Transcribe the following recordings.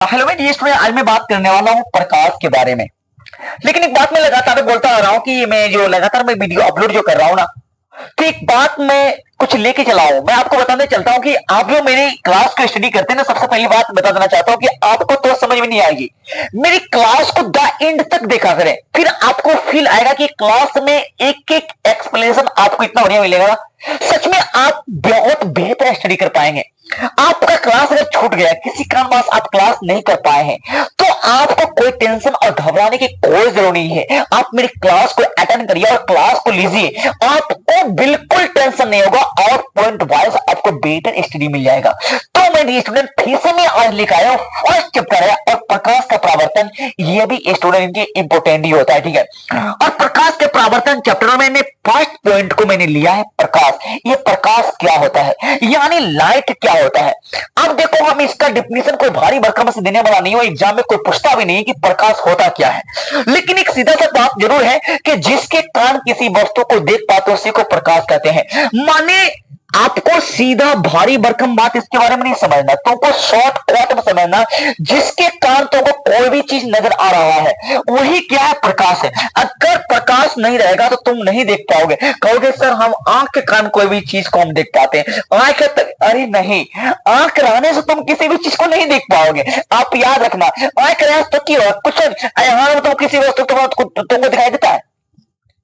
Hello मैं जी student, आज मैं बात करने वाला हूँ प्रकाश के बारे में। लेकिन एक बात मैं लगातार बोलता आ रहा हूँ कि मैं जो लगातार मैं वीडियो अपलोड जो कर रहा हूँ ना, तो एक बात मैं कुछ लेके चला हूं। मैं आपको बताने चलता हूं कि आप जो मेरी क्लास को स्टडी करते हैं ना, सबसे पहली बात बता देना चाहता हूं कि आपको तो समझ में नहीं आएगी। मेरी क्लास को द एंड तक देखा करें, फिर आपको फील आएगा कि क्लास में एक एक एक्सप्लेनेशन आपको इतना बढ़िया मिलेगा ना, सच में आप बहुत बेहतर स्टडी कर पाएंगे। आपका क्लास अगर छूट गया, किसी कारणवश आप क्लास नहीं कर पाए हैं, तो आपको कोई टेंशन और घबराने की कोई जरूरत नहीं है। आप मेरी क्लास को अटेंड करिए और क्लास को लीजिए, आपको बिल्कुल टेंशन नहीं होगा और पॉइंट वाइज आपको बेटर स्टडी मिल जाएगा। तो मैं स्टूडेंट फिर से मैं आज लेकर आया हूँ, फर्स्ट चैप्टर है और प्रकाश का परावर्तन। ये भी स्टूडेंट के इंपोर्टेंट ही होता है, ठीक है। और प्रकाश के परावर्तन चैप्टर में मैंने फर्स्ट पॉइंट को मैंने लिया है प्रकाश। ये प्रकाश क्या होता है, यानी लाइट क्या होता है। अब देखो, हम इसका डिफिनेशन कोई भारी भरकम से देने वाला नहीं हो, एग्जाम में कोई पूछता भी नहीं कि प्रकाश होता क्या है। लेकिन एक सीधा सा बात जरूर है कि जिसके कारण किसी वस्तु को देख पाते उसी को प्रकाश कहते हैं। माने आपको सीधा भारी भरकम बात इसके बारे में नहीं समझना, तुमको शॉर्ट कट में समझना। जिसके कारण तुमको कोई भी चीज नजर आ रहा है वही क्या है, प्रकाश है। अगर प्रकाश नहीं रहेगा तो तुम नहीं देख पाओगे। कहोगे सर हम आंख के कारण कोई भी चीज को हम देख पाते हैं, आंख अरे नहीं, आंख रहने से तुम किसी भी चीज को नहीं देख पाओगे। आप याद रखना, आंख रहने तो क्यों कुछ यहाँ तुम किसी वस्तु तुमको दिखाई देता है,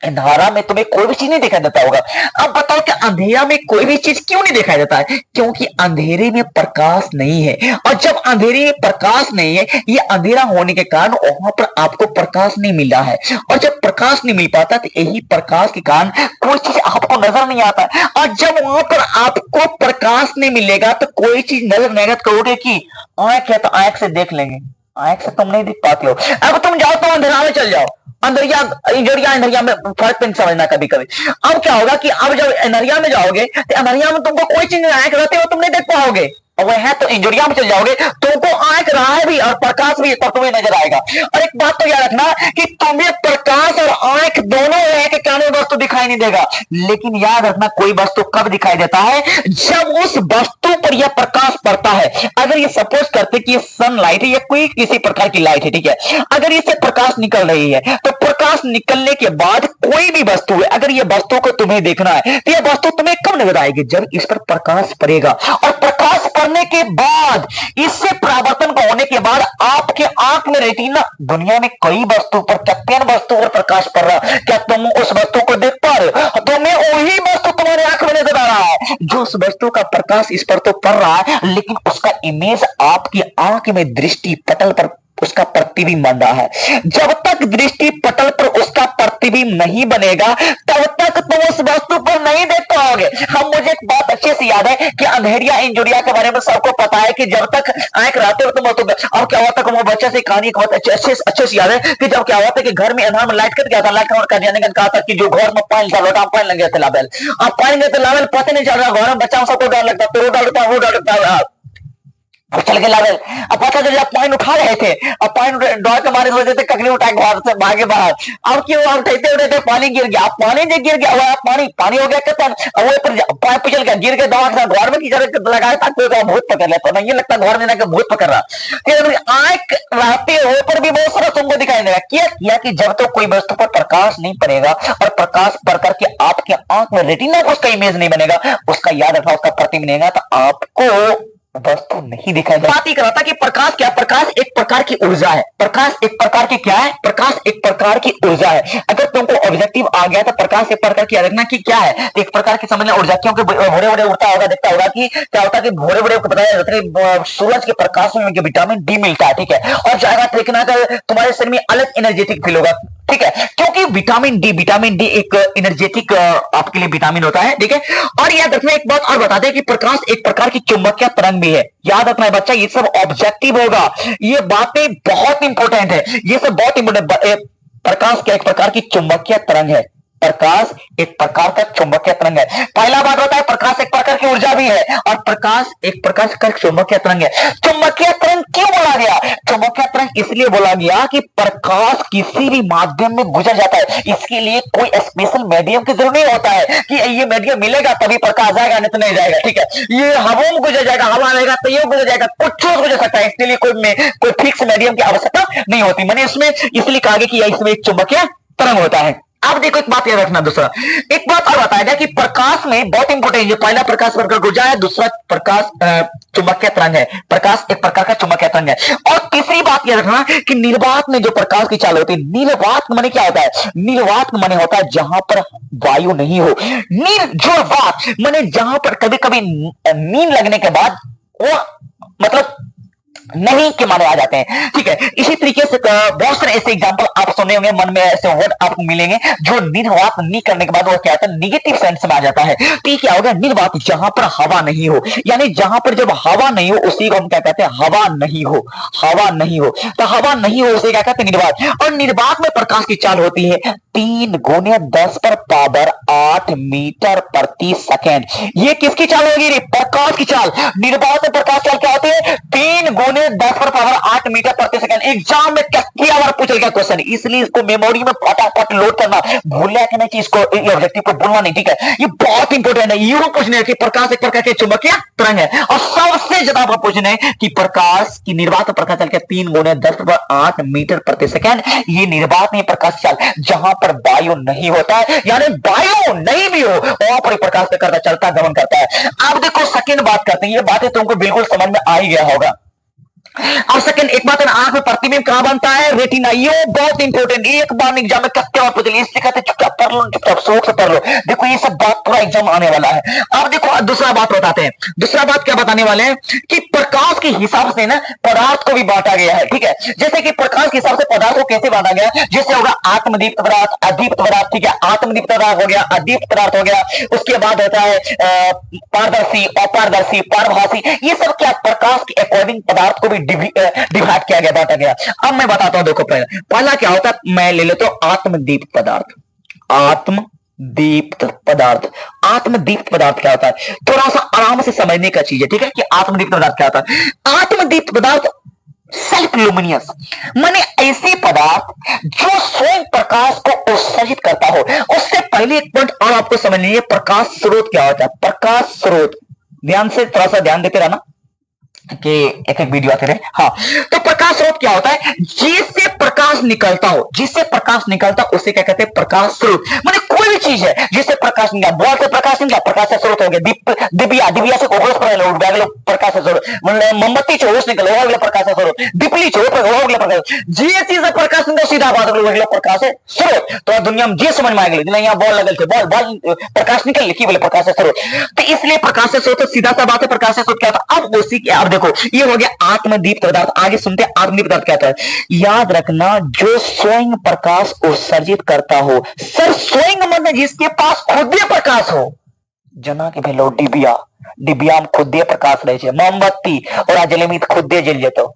अंधारा में तुम्हें कोई भी चीज नहीं दिखाई देता होगा। अब बताओ कि अंधेरा में कोई भी चीज क्यों नहीं दिखाई देता है, क्योंकि अंधेरे में प्रकाश नहीं है। और जब अंधेरे में प्रकाश नहीं है, ये अंधेरा होने के कारण वहां पर आपको प्रकाश नहीं मिल रहा है। और जब प्रकाश नहीं मिल पाता तो यही प्रकाश के कारण कोई चीज आपको नजर नहीं आता है। और जब वहां पर आपको प्रकाश नहीं मिलेगा तो कोई चीज नजर नहीं, कहोगे कि आंख है तो आंख से देख लेंगे, आंख से तुम नहीं देख पाते हो। अब तुम जाओ तो अंधेरा में चल जाओ, अंधरिया इंजरिया अंधरिया में फर्क नहीं समझना कभी कभी। अब क्या होगा कि अब जब अंधरिया में जाओगे तो अंधरिया में तुमको कोई चीज आंख रहते हो तुम नहीं देख पाओगे, और वह है तो इंजरिया में चल जाओगे तुमको आंख रहा है भी और प्रकाश भी तो तुम्हें नजर आएगा। और एक बात तो याद रखना कि तुम्हें प्रकाश और आंख दोनों है के कारण वस्तु दिखाई नहीं देगा। लेकिन याद रखना कोई वस्तु कब दिखाई देता है, जब उस वस्तु पर यह प्रकाश पड़ता है। अगर ये सपोज करते कि ये सनलाइट है या कोई किसी प्रकार की लाइट है, ठीक है, अगर इससे प्रकाश निकल रही है तो प्रकाश निकलने के बाद कोई भी वस्तु है, अगर ये वस्तु को तुम्हें देखना है तो यह वस्तु तुम्हें कब नजर आएगी, जब इस पर प्रकाश पड़ेगा। और प्रकाश पड़ने के बाद, इससे परावर्तन को होने के बाद आपके आंख में रेटिना, दुनिया में कई वस्तु पर चट्टान वस्तु पर प्रकाश पड़ रहा, क्या तुम उस वस्तु को देख पा रहे हो? तुम्हें वही वस्तु तुम्हारे आंख में नजर आ रहा है जो उस वस्तु का प्रकाश इस पर तो पड़ रहा है, लेकिन उसका इमेज आपकी आंख में दृष्टि पटल पर उसका प्रतिबिंब बन रहा है। जब तक दृष्टि पटल पर उसका प्रतिबिंब नहीं बनेगा तब तक तुम उस वस्तु पर नहीं देख पाओगे। हम मुझे एक बात अच्छे से याद है कि अंधेरिया इंजुरिया के बारे में सबको पता है कि जब तक आंख रहते हो तुम अब क्या हुआ था, वो बच्चे से कहानी बहुत अच्छे से याद है कि जब क्या हुआ था कि घर में अंधार में लाइट कट गया था, लाइट कट जाने का कहा था कि जो घर में पानी था लोटा पानी लग गया था लावेल, अब पानी गया तो लावेल पता नहीं चल रहा, घर में बच्चा सबको डर लगता, तो वो डर लगता चल के लागल। अब पता चल जब पानी उठा रहे थे, अब पानी डर के मारे सोचते थे ककड़ी उठा के घर से भागे बाहर। अब क्यों अब उठते उठते पानी गिर गया, अब पानी जो गिर गया वह पानी हो गया कितना, वो पर पिछल गया, गिर के दवा के साथ घर में की लगाया था तो भूत पकड़ लेता, नहीं लगता घर में जाकर भूत पकड़ रहा। फिर आंख रहते हो पर भी बहुत सारा तुमको दिखाई देगा। क्या कि जब तो कोई वस्तु पर प्रकाश नहीं पड़ेगा और प्रकाश पड़ करके आपके आंख में रेटिना उसका इमेज नहीं बनेगा, उसका याद रखना, उसका प्रतिबिंब बनेगा, तो आपको वस्तु नहीं दिखाई दे। बात ही कर रहा था कि प्रकाश क्या, प्रकाश एक प्रकार की ऊर्जा है। प्रकाश एक प्रकार की क्या है, प्रकाश एक प्रकार की ऊर्जा है। अगर तुमको ऑब्जेक्टिव आ गया तो प्रकाश एक प्रकार की रखना कि क्या है, तो एक प्रकार की समझना ऊर्जा, क्योंकि भोरे भोरे उड़ता होगा, देखता होगा कि क्या होता है कि भोरे भोरे बताया जाता है सूरज के प्रकाश में विटामिन डी मिलता है, ठीक है, और जाएगा देखना तुम्हारे शरीर में अलग एनर्जेटिक फील होगा, ठीक है, क्योंकि विटामिन डी एक एनर्जेटिक आपके लिए विटामिन होता है, ठीक है। और याद रखना एक बात और बता दें कि प्रकाश एक प्रकार की चुंबकीय तरंग भी है। याद रखना है बच्चा, ये सब ऑब्जेक्टिव होगा, ये बातें बहुत इंपॉर्टेंट है, ये सब बहुत इंपॉर्टेंट। प्रकाश क्या एक प्रकार की चुंबकीय तरंग है, प्रकाश एक प्रकार का चुंबकीय तरंग है। पहला बात होता है प्रकाश एक प्रकार की ऊर्जा भी है और प्रकाश एक प्रकार का चुंबकीय तरंग है। चुंबकीय तरंग क्यों बोला गया? चुंबकीय तरंग इसलिए बोला गया कि प्रकाश किसी भी माध्यम में गुजर जाता है, इसके लिए कोई स्पेशल मीडियम की जरूरत नहीं होता है कि ये मीडियम मिलेगा तभी प्रकाश जाएगा, नहीं तो नहीं जाएगा। ठीक है, ये हवा में गुजर जाएगा, हवा रहेगा तो ये गुजर जाएगा, कुछ गुजर सकता है, इसके लिए कोई फिक्स मीडियम की आवश्यकता नहीं होती। मैंने इसमें इसलिए कहा गया कि इसमें एक चुंबकीय तरंग होता है। अब देखो एक बात याद रखना, दूसरा एक बात और बताया गया कि प्रकाश में बहुत इंपॉर्टेंट, जो पहला प्रकाश प्रकार ऊर्जा है, दूसरा प्रकाश चुंबकीय तरंग है। प्रकाश एक प्रकार का चुंबकीय तरंग है। और तीसरी बात याद रखना कि निर्वात में जो प्रकाश की चाल होती है, निर्वात माने क्या होता है? निर्वात माने होता है जहां पर वायु नहीं हो। निर्वात माने जहां पर कभी कभी नींद लगने के बाद वो मतलब नहीं के माने आ जाते हैं। ठीक है, इसी तरीके से बहुत सारे ऐसे एग्जांपल आप सुने होंगे, मन में ऐसे वर्ड आपको मिलेंगे जो निर्वात नहीं करने के बाद वो क्या होता है, निगेटिव सेंस में आ जाता है। तो ये क्या होगा? निर्वात जहां पर हवा नहीं हो, यानी जहां पर जब हवा नहीं हो उसी को हम क्या कहते हैं? हवा नहीं हो। हवा नहीं हो तो हवा नहीं हो उसे क्या कहते हैं? निर्वात। और निर्वात में प्रकाश की चाल होती है 3 गुने 10 पर पावर 8 मीटर प्रति सेकेंड। ये किसकी चाल होगी? प्रकाश की चाल। निर्वात में प्रकाश चाल क्या होती है? 3 गुने 10 पर पावर 8 मीटर प्रति सेकंड। एग्जाम में क्या बार पूछ गया क्वेश्चन, इसलिए इसको मेमोरी में फटाफट लोड करना, भूलना कि नहीं चीज को, ऑब्जेक्टिव को भूलना नहीं। ठीक है, ये बहुत इंपॉर्टेंट है। यूं पूछने कि प्रकाश एक प्रकार के चुंबकीय तरंग है, और सबसे ज्यादा आप पूछने कि प्रकाश की निर्वात प्रकाश चाल 3 गुने 10 पर 8 मीटर प्रति सेकंड। ये निर्वात में प्रकाश चाल जहां पर वायु नहीं होता है, यानी वायु नहीं भी हो वहां पर प्रकाश करता चलता गमन करता है। अब देखो सेकंड बात करते हैं, ये बातें तुमको बिल्कुल समझ में आ ही गया होगा। और सेकंड एक बात है ना, आंख में प्रतिबिंब कहां बनता है? रेटिना। ये बहुत इंपॉर्टेंट, एक बार एग्जाम में कत्ते और पूछ लिया, इसलिए कहते चुपचाप पढ़ लो, चुपचाप शौक से पढ़ लो। देखो ये सब बात पूरा एग्जाम आने वाला है। अब देखो दूसरा बात बताते हैं। दूसरा बात क्या बताने वाले हैं कि प्रकाश के हिसाब से ना पदार्थ को भी बांटा गया है। ठीक है, जैसे कि प्रकाश के हिसाब से पदार्थ को कैसे बांटा गया, जैसे होगा आत्मदीप्त पदार्थ, अदीप्त पदार्थ। ठीक है, आत्मदीप्त पदार्थ हो गया, अदीप्त पदार्थ हो गया, उसके बाद होता है पारदर्शी, अपारदर्शी, पारभासी। ये सब क्या प्रकाश के अकॉर्डिंग पदार्थ को भी डिवाइड किया गया, बांटा गया। अब मैं बताता हूं, देखो पहला क्या होता है, मैं ले लेता हूं आत्मदीप्त पदार्थ। आत्मदीप्त पदार्थ, आत्मदीप्त पदार्थ क्या होता है? थोड़ा सा आराम से समझने का चीज है। ठीक है, कि आत्मदीप्त पदार्थ क्या होता है? आत्मदीप्त पदार्थ सेल्फ लुमिनियस माने ऐसे पदार्थ जो स्वयं प्रकाश को उत्सर्जित करता हो। उससे पहले एक पॉइंट और आपको समझ लीजिए, प्रकाश स्रोत क्या होता है? प्रकाश स्रोत, ध्यान से थोड़ा सा ध्यान देते रहना कि एक एक वीडियो आते रहे। हाँ, तो प्रकाश स्रोत क्या होता है? जिससे प्रकाश निकलता हो, जिससे प्रकाश निकलता उसे क्या कहते हैं? प्रकाश स्रोत। माने कोई भी चीज है जिससे प्रकाश निकला, बॉल से प्रकाश निकला, प्रकाश से स्रोत हो गया। दिव्या, दिव्या से ओगस पर प्रकाश से स्रोत, मतलब मोमबत्ती चोस निकल हो गया प्रकाश से स्रोत, दीपली चो हो गया प्रकाश। जे चीज से प्रकाश निकला सीधा बात हो गया प्रकाश से स्रोत। तो दुनिया में जे समझ में आ गई, यहाँ बॉल लगल थे, बॉल प्रकाश निकल लिखी बोले प्रकाश से स्रोत। तो इसलिए प्रकाश से स्रोत सीधा सा बात है, प्रकाश से स्रोत क्या था? अब उसी के अब देखो ये हो गया आत्मदीप्त पदार्थ। आगे सुनते हैं आत्मदीप्त पदार्थ क्या होता है। याद रखना, जो स्वयं प्रकाश उत्सर्जित करता हो। सर स्वयं मतलब जिसके पास खुद प्रकाश हो, जना के भेलो डिबिया, डिबिया में खुद प्रकाश रहे, मोमबत्ती और जले में खुद जल जेतो,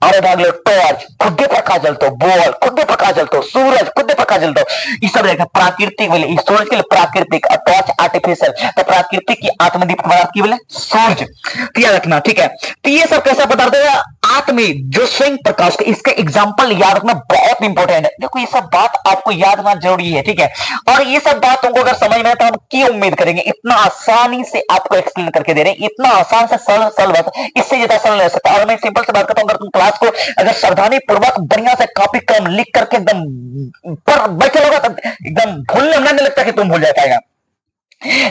और भागलो टॉर्च खुद प्रकाश जलतो, बॉल खुद प्रकाश जलतो, सूरज खुद प्रकाश जलतो। ये सब देखा प्राकृतिक बोले, सूरज के लिए प्राकृतिक और टॉर्च आर्टिफिशियल। तो प्राकृतिक की आत्मदीप्त पदार्थ की बोले सूरज। तो याद रखना, ठीक है। तो ये सब कैसा पदार्थ है? आत्मी जो स्वयं प्रकाश का, इसका एग्जाम्पल याद रखना बहुत इंपॉर्टेंट है। देखो ये सब बात आपको याद रखना जरूरी है, ठीक है। और ये सब बात तुमको अगर समझ में आए तो हम क्या उम्मीद करेंगे, इतना आसानी से आपको एक्सप्लेन करके दे रहे हैं, इतना आसान से सरल बात, इससे ज्यादा सरल नहीं हो सकता। और मैं सिंपल से बात करता हूं, अगर तुम क्लास को अगर सावधानी पूर्वक बढ़िया से कॉपी कलम लिख करके एकदम पर बैठे लोगे तो एकदम भूलने नहीं लगता कि तुम भूल जाएगा।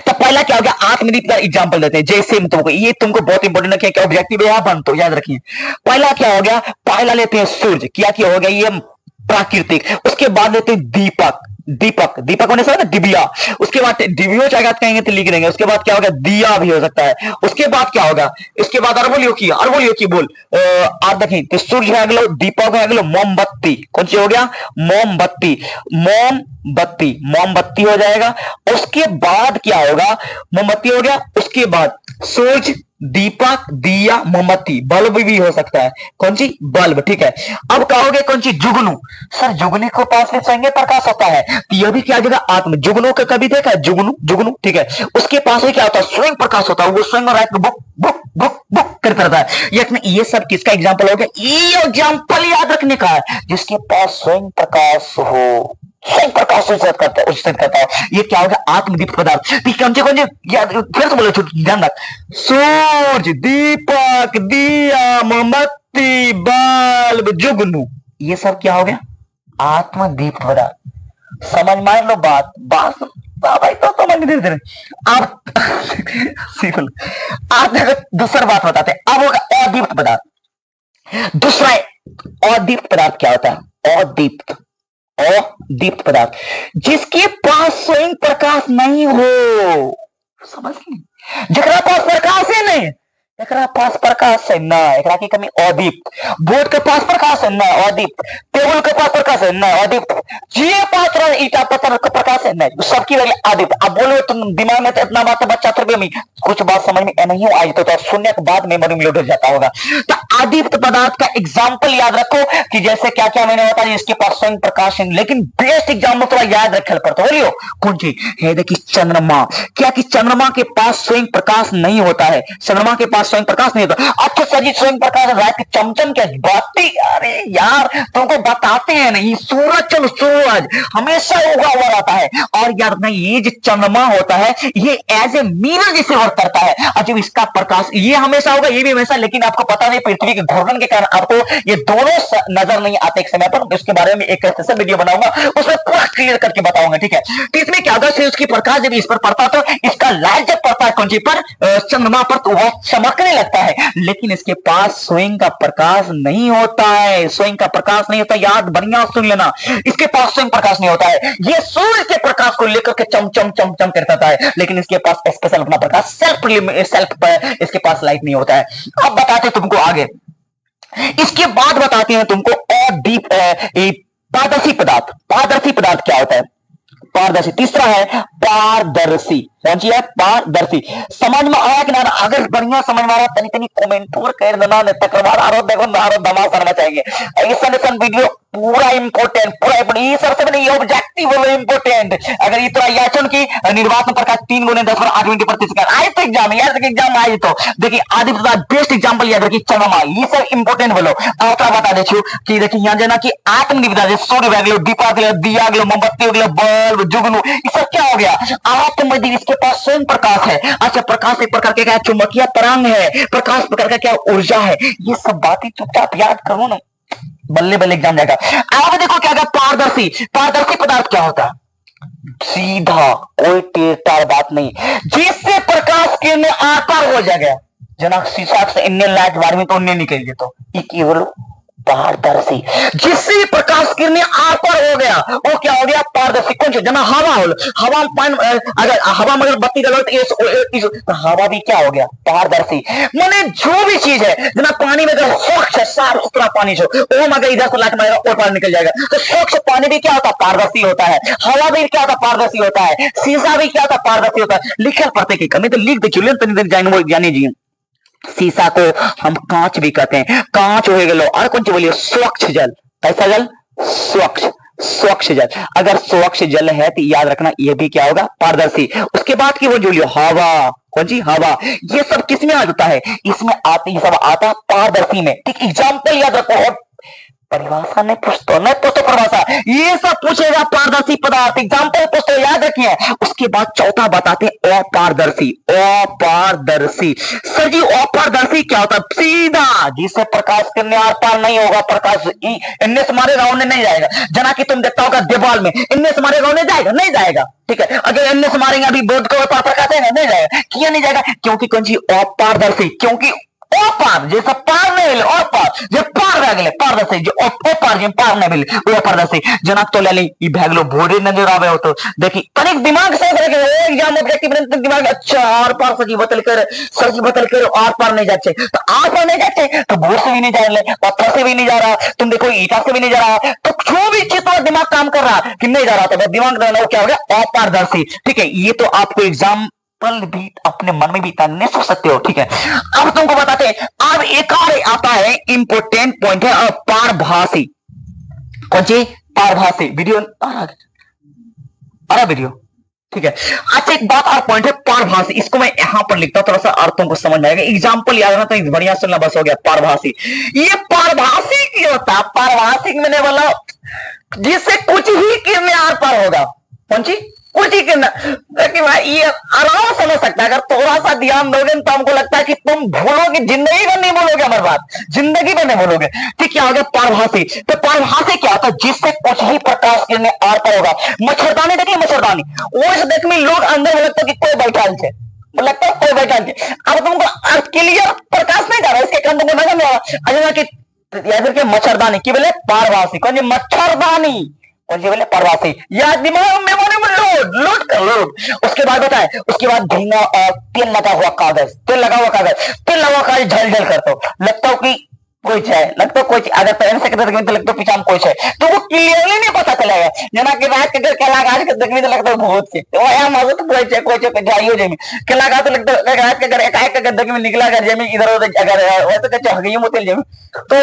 तो पहला क्या हो गया? आत्मदीप्त का एग्जांपल देते हैं, जैसे तुमको ये तुमको बहुत इंपॉर्टेंट है कि ऑब्जेक्टिव यहां बन, तो याद रखिए। पहला क्या हो गया? पहला लेते हैं सूर्य, क्या क्या हो गया? ये प्राकृतिक। उसके बाद लेते हैं दीपक, दीपक, दीपक होने से ना डिबिया। उसके बाद डिबियो चाहे कहेंगे तो लिख देंगे। उसके बाद क्या होगा? दिया भी हो सकता है। उसके बाद क्या होगा? इसके बाद और बोलियो की बोल आप देखें तो सूर्य है अगलो, दीपक है अगलो, मोमबत्ती। कौन सी हो गया? मोमबत्ती, मोमबत्ती, मोमबत्ती हो जाएगा। उसके बाद क्या होगा? मोमबत्ती हो गया। उसके बाद सूर्य, दीपक, दिया, मोमबत्ती, बल्ब भी हो सकता है। कौन सी? बल्ब। ठीक है, अब कहोगे कौन सी? जुगनू। सर जुगनू के पास भी स्वयं प्रकाश होता है, तो यह भी क्या जगह आत्म। जुगनू का कभी देखा है? जुगनू, जुगनू, ठीक है, उसके पास भी क्या होता है? स्वयं प्रकाश होता है, वो स्वयं रात को बुक बुक बुक बुक करता रहता है। ये सब किसका एग्जाम्पल हो गया? ये एग्जाम्पल याद रखने का है, जिसके पास स्वयं प्रकाश हो, स्वयं प्रकाश उत्सर्जित करता है। ये क्या होगा? आत्मदीप्त पदार्थ। कौन से याद, फिर से बोलो, ध्यान रख। सूर्य, दीपक, दिया, मोमबत्ती, बल्ब, जुगनू, ये सब क्या हो गया? आत्मदीप्त पदार्थ। समझ मान लो बात, भाई तो समझ धीरे धीरे आप आप दूसरा बात बताते हैं। अब होगा अदीप्त पदार्थ। दूसरा अदीप्त पदार्थ क्या होता है? अदीप्त पदार्थ, जिसके पास स्वयं प्रकाश नहीं हो। समझ ली? जरा पास प्रकाश है नहीं, एकरा पास प्रकाश है ना, एकरा की कमी अदीप्त। बोर्ड के पास प्रकाश है ना, अदीप्त। टेबल के पास प्रकाश है ना, अदीप्त। जे पास ईटा पत्थर का प्रकाश है ना, सबकी वाली अदीप्त। अब बोलो तुम दिमाग में तो इतना बात है, बच्चा फिर भी कुछ बात समझ में नहीं हो आई तो सुनने के बाद मेमोरी में लोड हो जाता होगा। तो अदीप्त पदार्थ का एग्जाम्पल याद रखो कि जैसे क्या क्या मैंने बताया, इसके पास स्वयं प्रकाश है, लेकिन बेस्ट एग्जाम्पल थोड़ा याद रखे पड़ता। बोलियो कौन सी है? देखिए चंद्रमा। क्या कि चंद्रमा के पास स्वयं प्रकाश नहीं होता है, चंद्रमा के पास स्वयं प्रकाश नहीं होता। अच्छा सर जी, स्वयं प्रकाश रात के चमचम क्या बातें? अरे यार तुमको बताते हैं नहीं, सूरज, चलो सूरज हमेशा उगा हुआ रहता है, और यार नहीं, ये जो चंद्रमा होता है ये एज ए मिरर जैसे वर्क करता है, और जब इसका प्रकाश ये हमेशा होगा, ये भी हमेशा, लेकिन आपको पता नहीं पृथ्वी के घूर्णन के कारण आपको ये दोनों नजर नहीं आते एक समय पर। इसके बारे में एक स्पेशल वीडियो बनाऊंगा, उसमें पूरा क्लियर करके बताऊंगा। ठीक है, तो इसमें क्या होगा? उसकी प्रकाश जब इस पर पड़ता तो इसका लाइट जब पड़ता है कौन सी पर? चंद्रमा पर, तो वह चमकने लगता है, लेकिन इसके पास स्वयं का प्रकाश नहीं होता है। स्वयं का प्रकाश नहीं होता, याद बढ़िया सुन लेना, इसके पास स्वयं प्रकाश नहीं होता है। ये सूर्य के प्रकाश को लेकर के चम चम चम चम करता है, लेकिन इसके पास स्पेशल अपना प्रकाश, सेल्फ पर इसके पास लाइट नहीं होता है। अब बताते तुमको आगे, इसके बाद बताते हैं तुमको और डीप पारदर्शी पदार्थ। पारदर्शी पदार्थ क्या होता है? पारदर्शी। तीसरा है पारदर्शी। कौन सी है? पारदर्शी। समझ में आया कि ना? अगर बढ़िया समझ में आ रहा तनी तनी कमेंट और कर देना, तक आरो देखो नारो दमा करना चाहिए। ऐसा वीडियो पूरा इंपोर्टेंट, पूरा ये सबसे बड़ी ऑब्जेक्टिव है इंपोर्टेंट। अगर ये तो याचन की निर्वाचन प्रकाश 3 गुने 10 8 मिनट प्रतिशत आए तो एग्जाम, यार तक एग्जाम आए तो देखिए आदि बेस्ट एग्जांपल याद रखिए चंद्रमा, ये सब इंपोर्टेंट बोलो। आपका बता दे कि देखिए यहाँ जना कि आत्मनिर्भरता जैसे सूर्य हो गया, दीपक दिया गया, मोमबत्ती हो गया, बल्ब, जुगनू, ये सब क्या हो गया? आत्मनिर्भर, इसके पास स्वयं प्रकाश है। अच्छा, प्रकाश एक प्रकार का चुंबकीय तरंग है, प्रकाश प्रकार का क्या ऊर्जा है। ये सब बातें चुपचाप याद करो ना, बल्ले बल्ले एग्जाम जाएगा। आगे देखो क्या? पारदर्शी। पारदर्शी पदार्थ क्या होता है? सीधा, कोई टेढ़ टाढ़ बात नहीं, जिससे प्रकाश किरणें आर पार हो जाएगा। जना शीशा से इन्ने लाइट बारहवीं तो उन्ने निकल गए, तो केवल पारदर्शी, जिससे प्रकाश किरणें आर पार हो गया, वो क्या हो गया? पारदर्शी। कौन सा? जना हवा हो, हवा पान, अगर हवा में बत्ती डालो तो हवा भी क्या हो गया? पारदर्शी। माने जो भी चीज है, जना पानी में अगर स्वच्छ साफ सुथरा पानी जो वो मगर इधर से लाइट मारेगा और पार निकल जाएगा, तो स्वच्छ पानी भी क्या होता है? पारदर्शी होता है। हवा भी क्या होता है? पारदर्शी होता है। शीशा भी क्या होता है? पारदर्शी होता है। लिखल पढ़ते की कमी तो लिख देखिए, जाने जी। शीशा को हम कांच भी कहते हैं, कांच हो गया। और कौन सी बोलिए? स्वच्छ जल। कैसा जल? स्वच्छ, स्वच्छ जल। अगर स्वच्छ जल है तो याद रखना ये भी क्या होगा? पारदर्शी। उसके बाद की वो जो हवा, कौन सी? हवा। ये सब किसमें आ जाता है? इसमें आते, ये सब आता पारदर्शी में। ठीक, एग्जाम्पल याद रखो। और परिभाषा नहीं पूछतो, नहीं पूछतो परिभाषा, ये सब पूछेगा पारदर्शी पदार्थ, एग्जाम्पल पूछते याद रखिए। उसके बाद चौथा बताते हैं अपारदर्शी। अपारदर्शी, सर जी अपारदर्शी क्या होता है? सीधा, जिससे प्रकाश किरणें आर पार नहीं होगा, प्रकाश इनने से मारे राउंड नहीं जाएगा। जना कि तुम देखता होगा दीवार में, इनने से मारे राउंड जाएगा, नहीं जाएगा। ठीक है, अगर इनने से मारेंगे अभी बोर्ड को प्रकाश है नहीं जाएगा। क्यों नहीं जाएगा? क्योंकि कौन सी? अपारदर्शी। क्योंकि पार जैसा पार नहीं मिले, और पार जो पार रह गए पारदर्शी, जो पार जो पार नहीं मिले वो पारदर्शी। जना तो ले ली ई भैगलो भोरे नजर आवे हो, तो देखी तनिक दिमाग से रखे एग्जाम ऑब्जेक्टिव दिमाग। अच्छा आर पार सजी बतल कर, सजी बतल कर आर पार नहीं जाते, तो आर पार नहीं जाते तो भोर से भी नहीं जा रहे, पत्थर से भी नहीं जा रहा, तुम देखो ईटा से भी नहीं जा रहा, तो जो भी चीज तो दिमाग काम कर रहा कि नहीं जा रहा, तो दिमाग क्या हो गया? अपारदर्शी। ठीक है, ये तो आपको एग्जाम पल भी अपने मन में भी इतना नहीं सोच सकते हो, ठीक है। अब तुमको बताते हैं, अब एक और आता है इंपोर्टेंट पॉइंट है पारभासी। कौन सी? पारभासी। वीडियो आ रहा वीडियो, ठीक है। अच्छा एक बात और पॉइंट है पारभासी, इसको मैं यहां पर लिखता हूं, थोड़ा सा अर्थ तुमको समझ में आएगा। एग्जाम्पल याद रखना तो बढ़िया सुनना, बस हो गया। पारभासी, ये पारभासी क्यों होता है? पारभासी मैंने बोला जिससे कुछ ही किरने आर पार होगा। कौन सी? कुछ ही किरना, देखिए भाई ये आराम समझ सकता है। अगर थोड़ा सा ध्यान दोगे तो हमको लगता है कि तुम भूलोगे, जिंदगी में नहीं भूलोगे हमारी बात, जिंदगी में नहीं भूलोगे। ठीक, क्या हो गया? पारभासी। तो पारभासी क्या होता है? जिससे कुछ ही प्रकाश किरने आर पार होगा। मच्छरदानी, देखिए मच्छरदानी, वो देख में लोग अंदर लगता है कि कोई बैठा है, लगता है कोई बैठा है। अब तुमको क्लियर प्रकाश नहीं जा रहा, इसके कारण तुमको नजर नहीं आ रहा। अजय कि याद रखिए मच्छरदानी की बोले पारभासी। कौन जी? मच्छरदानी। कौन सी बोले? पारभासी। या दिमाग मेमोरी में लोड लोड कर लोड। उसके बाद बताए, उसके बाद धीमा तेल लगा हुआ कागज, तेल लगा हुआ कागज, तेल लगा हुआ कागज झल झल करता हो, लगता हो कि कोई है, लगता कोई अगर पेन से तो लगता पीछा में कोई है, तो वो क्लियरली नहीं पता चलेगा। जना कि रात के केला गाछ के देखने तो लगता है भूत के, तो वहां मजे तो कोई है जाइयो जेमी केला गाछ तो लगता है रात के अगर एकाएक अगर देख में निकला अगर जेमी इधर उधर अगर वो तो कच्चा हगई मोतेल जेमी, तो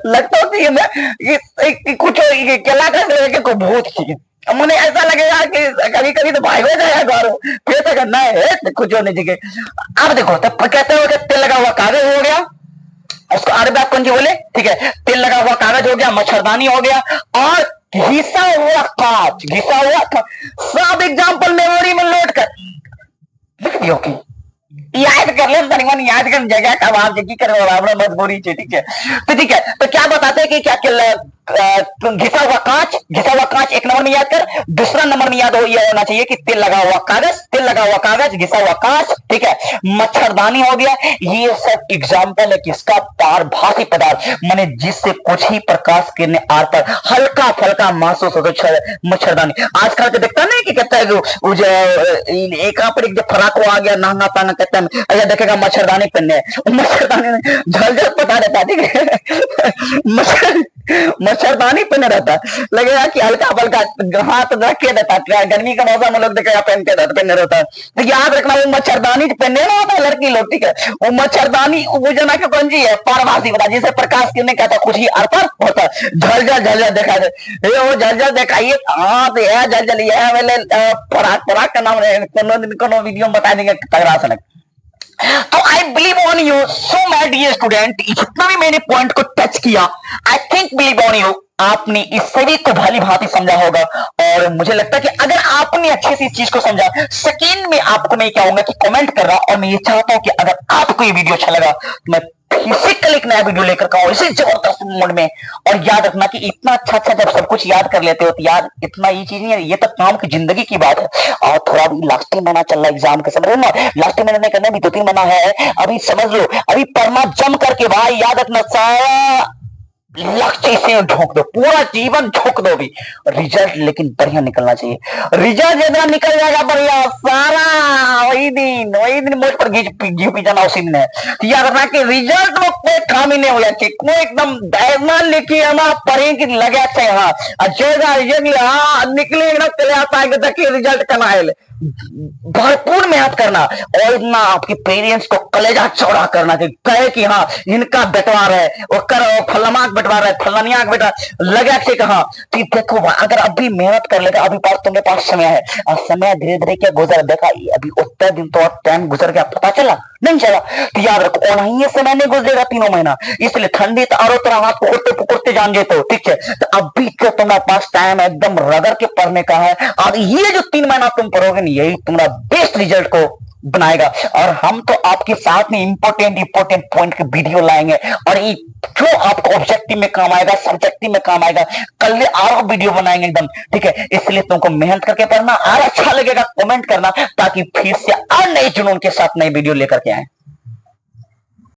लगता है कि कुछ केला गाछ लगे कोई भूत की। मुझे ऐसा लगेगा कि कभी कभी तो भाई हो जाएगा घर, फिर तो करना है कुछ होने जगह। अब देखो तब कहते हो कि तेल लगा हुआ कागज हो गया, उसको आर बात कौन सी बोले, ठीक है। तेल लगा हुआ कागज हो गया, मच्छरदानी हो गया, और घिसा हुआ कांच, घिसा हुआ सब एग्जाम्पल मेमोरी में लोड कर लिख दियो की याद कर ले, तनिक याद कर जगह का आप की करो मजबूरी है, ठीक है। तो ठीक है, तो क्या बताते हैं कि क्या घिसा हुआ कांच, घिसा हुआ कांच एक नंबर में याद कर। दूसरा नंबर में याद हो यह होना चाहिए कि तेल लगा हुआ कागज, तेल लगा हुआ कागज, घिसा हुआ कांच, ठीक है। मच्छरदानी हो गया। ये सब एग्जाम्पल है किसका? पारभासी पदार्थ, माने जिससे कुछ ही प्रकाश किरणें आर पर हल्का फल्का महसूस हो। मच्छरदानी आजकल के देखता नहीं कि कहता है एक फराक आ गया नहंगा ताना कहता है अगर देखेगा मच्छरदानी पहनने, मच्छरदानी झल झल पता रहता, ठीक है। मच्छरदानी पहने रहता, लगेगा कि हल्का फल्का हाथ रख के रहता, गर्मी का मौसम में लोग देखेगा पहने रहता है। तो याद रखना वो मच्छरदानी पहनने ना होता है लड़की लोग, ठीक है। वो मच्छरदानी वो जना के कौन जी है? पारभासी बता, जिसे प्रकाश किरणें कहता कुछ ही अर्पण होता है। झलझल देखा जाए, वो झलझल दिखाइए, हाँ तो यह झलझल यह मेरे पराग का नाम कोनो वीडियो में बता देंगे तगड़ा सा। तो I believe on you so my dear student, जितना भी मैंने पॉइंट को टच किया, I think believe on you आपने इस सभी को भली भांति समझा होगा। और मुझे लगता है कि अगर आपने अच्छे से इस चीज को समझा, सेकेंड में आपको मैं क्या होगा कि कमेंट कर रहा, और मैं ये चाहता हूं कि अगर आपको ये वीडियो अच्छा लगा तो मैं फिजिकल एक नया वीडियो लेकर आऊं इसी जबरदस्त मोड में। और याद रखना कि इतना अच्छा जब सब कुछ याद कर लेते हो तो यार इतना ये चीज नहीं है, ये तो काम की जिंदगी की बात है। और थोड़ा भी लास्ट महीना चल रहा है एग्जाम के समय ना, लास्ट महीने नहीं करना, भी 2-3 महीना है, अभी समझ लो, अभी पढ़ना जम करके भाई, याद रखना सारा लक्ष्य से झोंक दो, पूरा जीवन झोंक दो भी, रिजल्ट लेकिन बढ़िया निकलना चाहिए। रिजल्ट जितना निकल जाएगा बढ़िया, सारा वही दिन मुझ पर घी पीछाना उसी दिन है। तो याद रखना कि रिजल्ट में कोई काम ही नहीं हो जाती, कोई एकदम मान लिखिए हम पढ़े कि लगे अच्छा है, हाँ अच्छेगा रिजल्ट, हाँ निकले ना चले आता है देखिए रिजल्ट करना है, भरपूर मेहनत करना, और इतना आपके पेरेंट्स को कलेजा चौड़ा करना कि कहे कि हाँ इनका बंटवार है, फलमा बंटवार है, फलनिया का बेटा लगा से कहा। तो देखो अगर अभी मेहनत कर लेगा, अभी पास तुम्हारे पास समय है, और समय धीरे धीरे क्या गुजर देखा, अभी उतना दिन तो टाइम गुजर गया, पता चला नहीं चला। तो याद रखो नहीं समय नहीं गुजरेगा 3 महीना, इसलिए ठंडी तो और तरह हाथ पुकुरते पुकुरते जान जेते हो, ठीक है। तो अभी तो तुम्हारे पास टाइम एकदम रगड़ के पढ़ने का है, और ये जो 3 महीना तुम पढ़ोगे यही तुम्हारा बेस्ट रिजल्ट को बनाएगा। और हम तो आपके साथ में इंपॉर्टेंट पॉइंट के वीडियो लाएंगे, और ये जो आपको ऑब्जेक्टिव में काम आएगा, सब्जेक्टिव में काम आएगा, कल और वीडियो बनाएंगे एकदम, ठीक है। इसलिए तुमको मेहनत करके पढ़ना, और अच्छा लगेगा कमेंट करना, ताकि फिर से और नए जुनून के साथ नई वीडियो लेकर के आए।